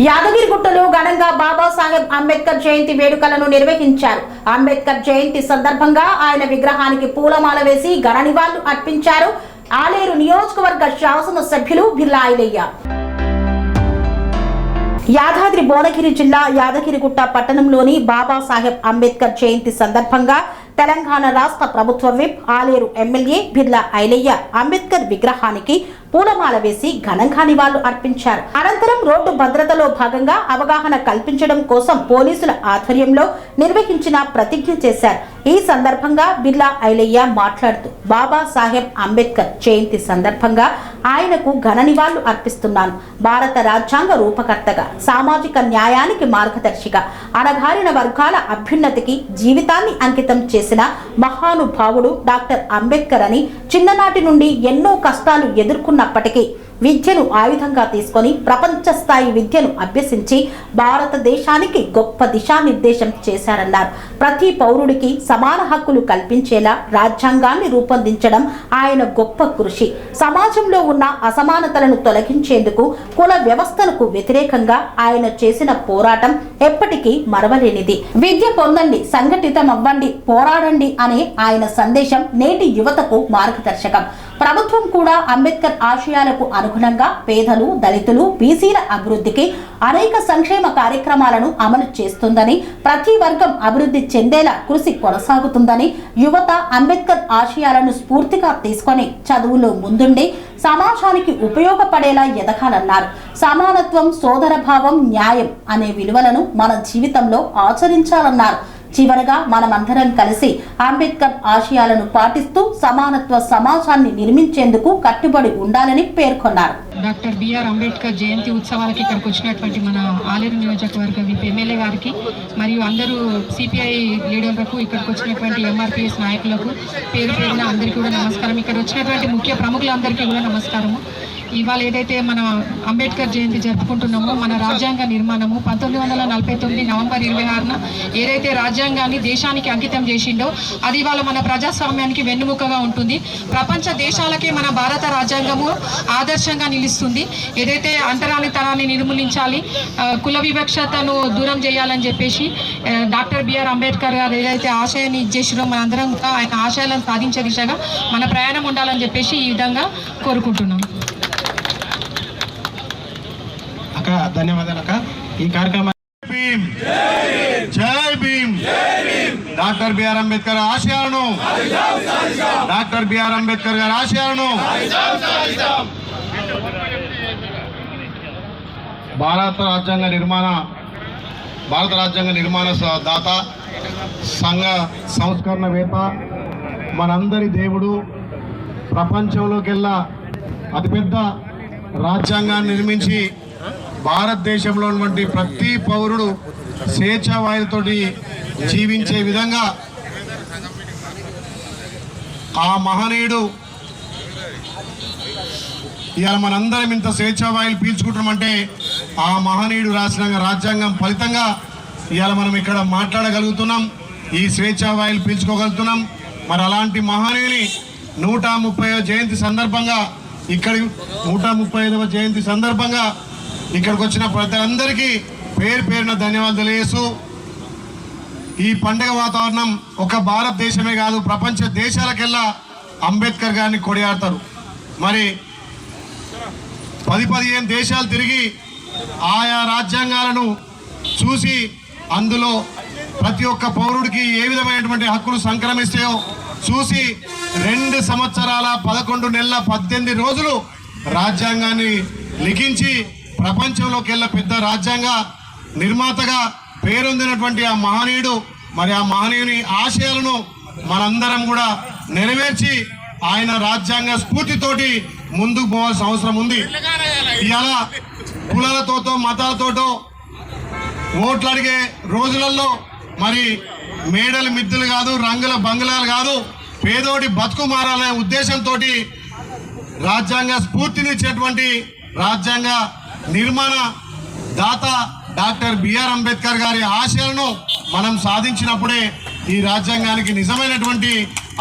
యాదగిరిగుట్టలో ఘనంగా బాబాసాహెబ్ అంబేద్కర్ జయంతి వేడుకలను నిర్వహించారు. అంబేద్కర్ జయంతి సందర్భంగా ఆయన విగ్రహానికి పూలమాల వేసి ఘన నివాళులు అర్పించారు. ఆలేరు నియోజకవర్గ శాసన సభ్యులు బిర్లా ఐలయ్య. యాదాద్రి భువనగిరి జిల్లా యాదగిరిగుట్ట పట్టణంలోని బాబాసాహెబ్ అంబేద్కర్ జయంతి సందర్భంగా తెలంగాణ రాష్ట్ర ప్రభుత్వ విప్ ఆలేరు ఎమ్మెల్యే బిర్లా ఐలయ్య అంబేద్కర్ విగ్రహానికి పూలమాల వేసి ఘనంగా నివాళులు అర్పించారు. అనంతరం రోడ్డు భద్రతలో భాగంగా అవగాహన కల్పించడం కోసం పోలీసుల ఆధ్వర్యంలో నిర్వహించిన ప్రతిజ్ఞ చేశారు. ఈ సందర్భంగా బిర్లా ఐలయ్య మాట్లాడుతూ బాబాసాహెబ్ అంబేద్కర్ జయంతి సందర్భంగా ఆయనకు ఘన నివాళులు అర్పిస్తున్నాను. భారత రాజ్యాంగ రూపకర్తగా, సామాజిక న్యాయానికి మార్గదర్శిగా, అణగారిన వర్గాల అభ్యున్నతికి జీవితాన్ని అంకితం చేసిన మహానుభావుడు డాక్టర్ అంబేద్కర్ అని చిన్ననాటి నుండి ఎన్నో కష్టాలు ఎదుర్కొన్నప్పటికీ విద్యను ఆయుధంగా తీసుకొని ప్రపంచ స్థాయి విద్యను అభ్యసించి భారతదేశానికి గొప్ప దిశానిర్దేశం చేశారన్నారు. ప్రతి పౌరుడికి సమాన హక్కులు కల్పించేలా రాజ్యాంగాన్ని రూపొందించడం ఆయన గొప్ప కృషి. సమాజంలో ఉన్న అసమానతలను తొలగించేందుకు కుల వ్యవస్థలకు వ్యతిరేకంగా ఆయన చేసిన పోరాటం ఎప్పటికీ మరవలేనిది. విద్య పొందండి, సంఘటితమవ్వండి, పోరాడండి అనే ఆయన సందేశం నేటి యువతకు మార్గదర్శకం. ప్రభుత్వం కూడా అంబేద్కర్ ఆశయాలకు అనుగుణంగా పేదలు, దళితులు, బీసీల అభివృద్ధికి అనేక సంక్షేమ కార్యక్రమాలను అమలు చేస్తుందని, ప్రతి వర్గం అభివృద్ధి చెందేలా కృషి కొనసాగుతుందని, యువత అంబేద్కర్ ఆశయాలను స్ఫూర్తిగా తీసుకొని చదువులో ముందుండి సమాజానికి ఉపయోగపడేలా ఎదగాలన్నారు. సమానత్వం, సోదరభావం, న్యాయం అనే విలువలను మన జీవితంలో ఆచరించాలన్నారు. చివరగా మనమందరం కలిసి అంబేద్కర్ ఆశయాలను పాటిస్తూ సమానత్వ సమాజాన్ని నిర్మించేందుకు కట్టుబడి ఉండాలని పేర్కొన్నారు. డాక్టర్ బిఆర్ అంబేద్కర్ జయంతి ఉత్సవాలకి ఇక్కడికి వచ్చినటువంటి మన ఆలేరు నియోజకవర్గ ఎమ్మెల్యే గారికి మరియు అందరూ సిపిఐ లీడర్లకు, ఇక్కడికి వచ్చినటువంటి ఎంఆర్పిఎస్ నాయకులకు పేరు పేరున అందరికీ కూడా నమస్కారం. ఇక్కడ వచ్చినటువంటి ముఖ్య ప్రముఖులందరికీ కూడా నమస్కారము. ఇవాళ ఏదైతే మన అంబేద్కర్ జయంతి జరుపుకుంటున్నామో, మన రాజ్యాంగ నిర్మాణము 1949 నవంబర్ 26న ఏదైతే రాజ్యాంగాన్ని దేశానికి అంకితం చేసిండో అది ఇవాళ మన ప్రజాస్వామ్యానికి వెన్నుముకగా ఉంటుంది. ప్రపంచ దేశాలకే మన భారత రాజ్యాంగము ఆదర్శంగా నిలుస్తుంది. ఏదైతే అంటరానితనాన్ని నిర్మూలించాలి, కుల వివక్షతను దూరం చేయాలని చెప్పేసి డాక్టర్ బిఆర్ అంబేద్కర్ గారు ఏదైతే ఆశయాన్ని ఇచ్చేసిరో మనందరం ఆయన ఆశయాలను సాధించే దిశగా మన ప్రయాణం ఉండాలని చెప్పేసి ఈ విధంగా కోరుకుంటున్నాం. ధన్యవాదాలు అక్క. ఈ కార్యక్రమం జై భీమ్, డాక్టర్ బిఆర్ అంబేద్కర్ ఆశయాలను, డాక్టర్ బిఆర్ అంబేద్కర్ గారి ఆశయాలను భారత రాజ్యాంగ నిర్మాణ దాత, సంఘ సంస్కరణవేత్త, మనందరి దేవుడు, ప్రపంచంలోకెల్లా అతిపెద్ద రాజ్యాంగాన్ని నిర్మించి భారతదేశంలో ఉన్నటువంటి ప్రతి పౌరుడు స్వేచ్ఛావాయులతోటి జీవించే విధంగా ఆ మహనీయుడు ఇవాళ మనందరం ఇంత స్వేచ్ఛావాయులు పీల్చుకుంటున్నామంటే ఆ మహనీయుడు రాసిన రాజ్యాంగం ఫలితంగా ఇవాళ మనం ఇక్కడ మాట్లాడగలుగుతున్నాం, ఈ స్వేచ్ఛావాయులు పీల్చుకోగలుగుతున్నాం. మరి అలాంటి మహనీయుని 130వ జయంతి సందర్భంగా, ఇక్కడ 135వ జయంతి సందర్భంగా ఇక్కడికి వచ్చిన ప్రజలందరికీ పేరు పేరున ధన్యవాదాలు తెలియజేస్తూ, ఈ పండుగ వాతావరణం ఒక భారతదేశమే కాదు ప్రపంచ దేశాలకెల్లా అంబేద్కర్ గారిని కొనియాడతారు. మరి 10-15 దేశాలు తిరిగి ఆయా రాజ్యాంగాలను చూసి అందులో ప్రతి ఒక్క పౌరుడికి ఏ విధమైనటువంటి హక్కులు సంక్రమిస్తాయో చూసి 2 సంవత్సరాల 11 నెలల 18 రోజులు రాజ్యాంగాన్ని లిఖించి ప్రపంచంలోకెల్లా పెద్ద రాజ్యాంగ నిర్మాతగా పేరొందినటువంటి ఆ మహనీయుడు, మరి ఆ మహనీయుని ఆశయాలను మనందరం కూడా నెరవేర్చి ఆయన రాజ్యాంగ స్ఫూర్తితోటి ముందుకు పోవాల్సిన అవసరం ఉంది. ఇవాళ కులాలతోటో మతాలతోటో ఓట్లు అడిగే రోజులలో మరి మేడలు మిద్దులు కాదు, రంగుల బంగ్లాలు కాదు, పేదోడి బతుకు మారాలనే ఉద్దేశంతో రాజ్యాంగ స్ఫూర్తినిచ్చేటువంటి రాజ్యాంగ నిర్మాణ దాత డాక్టర్ బిఆర్ అంబేద్కర్ గారి ఆశయాలను మనం సాధించినప్పుడే ఈ రాజ్యాంగానికి నిజమైనటువంటి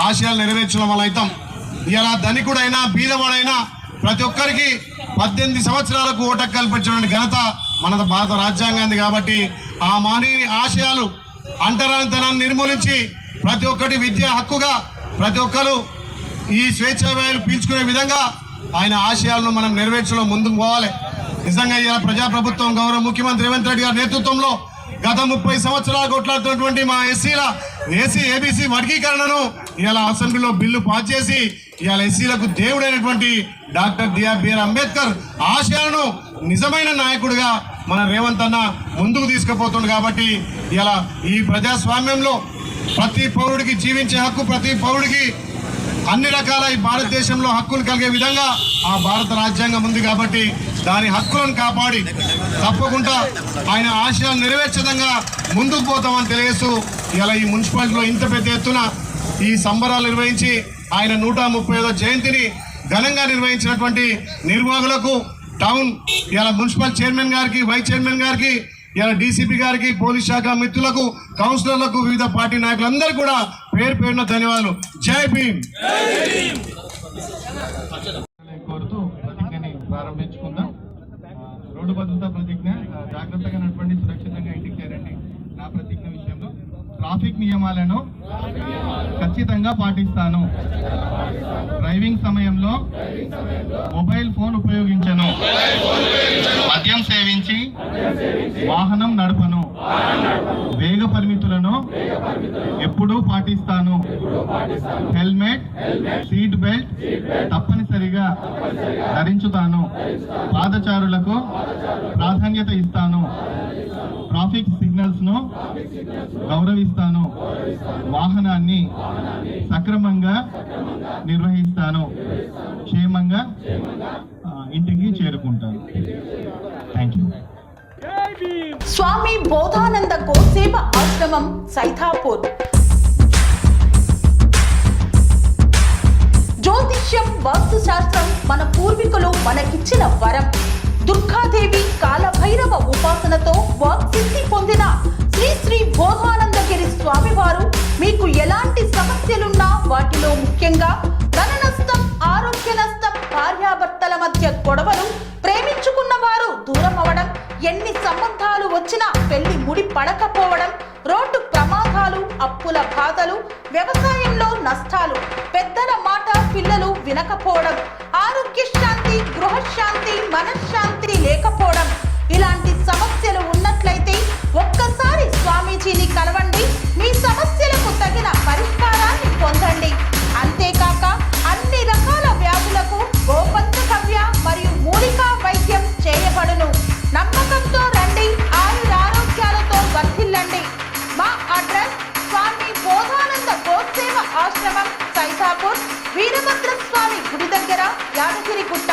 ఆశయాలు నెరవేర్చడం వల్ల అవుతాం. ఇలా ధనికుడైనా బీదవాడైనా ప్రతి ఒక్కరికి 18 సంవత్సరాలకు ఓటు కల్పించిన ఘనత మన భారత రాజ్యాంగాన్ని. కాబట్టి ఆ మహనీయుని ఆశయాలు అంటరానితనాన్ని నిర్మూలించి ప్రతి ఒక్కటి విద్యా హక్కుగా ప్రతి ఒక్కరు ఈ స్వేచ్ఛా వాయువులు పీల్చుకునే విధంగా ఆయన ఆశయాలను మనం నెరవేర్చడం ముందుకు పోవాలి. నిజంగా ఇలా ప్రజాప్రభుత్వం గౌరవ ముఖ్యమంత్రి రేవంత్ రెడ్డి గారి నేతృత్వంలో గత 30 సంవత్సరాలు కొట్లాడుతున్నటువంటి మా ఎస్సీల ఏబీసీ వర్గీకరణను ఇలా అసెంబ్లీలో బిల్లు పాస్ చేసి ఇవాళ ఎస్సీలకు దేవుడైనటువంటి డాక్టర్ బిఆర్ అంబేద్కర్ ఆశయాలను నిజమైన నాయకుడిగా మన రేవంత్ అన్న ముందుకు తీసుకుపోతుంది. కాబట్టి ఇలా ఈ ప్రజాస్వామ్యంలో ప్రతి పౌరుడికి జీవించే హక్కు, ప్రతి పౌరుడికి అన్ని రకాల ఈ భారతదేశంలో హక్కులు కలిగే విధంగా ఆ భారత రాజ్యాంగం ఉంది. కాబట్టి దాని హక్కులను కాపాడి తప్పకుండా ఆయన ఆశయాలు నెరవేర్చదంగా ముందుకు పోతామని తెలియజేస్తూ ఇలా ఈ మున్సిపాలిటీలో ఇంత పెద్ద ఎత్తున ఈ సంబరాలు నిర్వహించి ఆయన 135వ జయంతిని ఘనంగా నిర్వహించినటువంటి నిర్వాహకులకు, టౌన్ ఇలా మున్సిపల్ చైర్మన్ గారికి, వైస్ చైర్మన్ గారికి, ఇలా డీసీపీ గారికి, పోలీస్ శాఖ మిత్రులకు, కౌన్సిలర్లకు, వివిధ పార్టీ నాయకులందరూ కూడా పేరు పేరున ధన్యవాదాలు. జై భీమ్. కోరుతూ ప్రతిజ్ఞని ప్రారంభించుకుందాం. రోడ్డు భద్రతా ప్రతిజ్ఞ. జాగ్రత్తగా నడవండి, సురక్షితంగా ఇంటికి చేరండి. నా ప్రతిజ్ఞ విషయంలో ట్రాఫిక్ నియమాలను ఖచ్చితంగా పాటిస్తాను. డ్రైవింగ్ సమయంలో మొబైల్ ఫోన్ ఉపయోగించను. మద్యం సేవించి వాహనం నడపను. వేగ పరిమితులను ఎప్పుడూ పాటిస్తాను. హెల్మెట్, సీట్ బెల్ట్ తప్పనిసరిగా ధరించుతాను. పాదచారులకు ప్రాధాన్యత ఇస్తాను. ట్రాఫిక్ సిగ్నల్స్ ను గౌరవిస్తాను. వాహనాన్ని సక్రమంగా నిర్వహిస్తాను. క్షేమంగా ఇంటికి చేరుకుంటాను. Thank you. స్వామి బోధానంద గోసేవ ఆశ్రమం, సైథాపూర్. జ్యోతిష్యం, వాస్తుశాస్త్రం మన పూర్వీకులు మనకిచ్చిన వరం. దుర్గాదేవి, కాలభైరవ ఉపాసనతో వాక్సిద్ధి పొందిన శ్రీ శ్రీ బోధానందగిరి స్వామివారు మీకు ఎలాంటి సమస్యలున్నా, వాటిలో ముఖ్యంగా ధన నష్టం, ఆరోగ్య నష్టం, భార్యాభర్తల మధ్య గొడవలు, ప్రేమించుకున్న వారు దూరం అవడం, ఎన్ని సంబంధాలు వచ్చినా పెళ్లి ముడి పడకపోవడం, రోడ్డు ప్రమాదాలు, అప్పుల బాధలు, వ్యవసాయంలో నష్టాలు, పెద్దల మాట పిల్లలు వినకపోవడం, ఆరోగ్య శాంతి, గృహశాంతి, మనశ్శాంతి లేకపోవడం, ఇలాంటి సమస్యలు ఉన్నట్లయితే ఒక్కసారి స్వామీజీని కలవండి. మీ సమస్యలకు తగిన పరిష్కారాన్ని పొందండి. అంతేకాక అన్ని రకాల వ్యాధులకు గోపంచకవ్య మరియు మూలికా వైద్యం చేయబడును. నమ్మకంతో రండి, ఆయురారోగ్యాలతో వర్ధిల్లండి. మా అడ్రస్ స్వామి బోధానంద గోసేవ ఆశ్రమం, సైథాపూర్, వీరభద్ర స్వామి గుడి దగ్గర, యాదగిరిగుట్ట.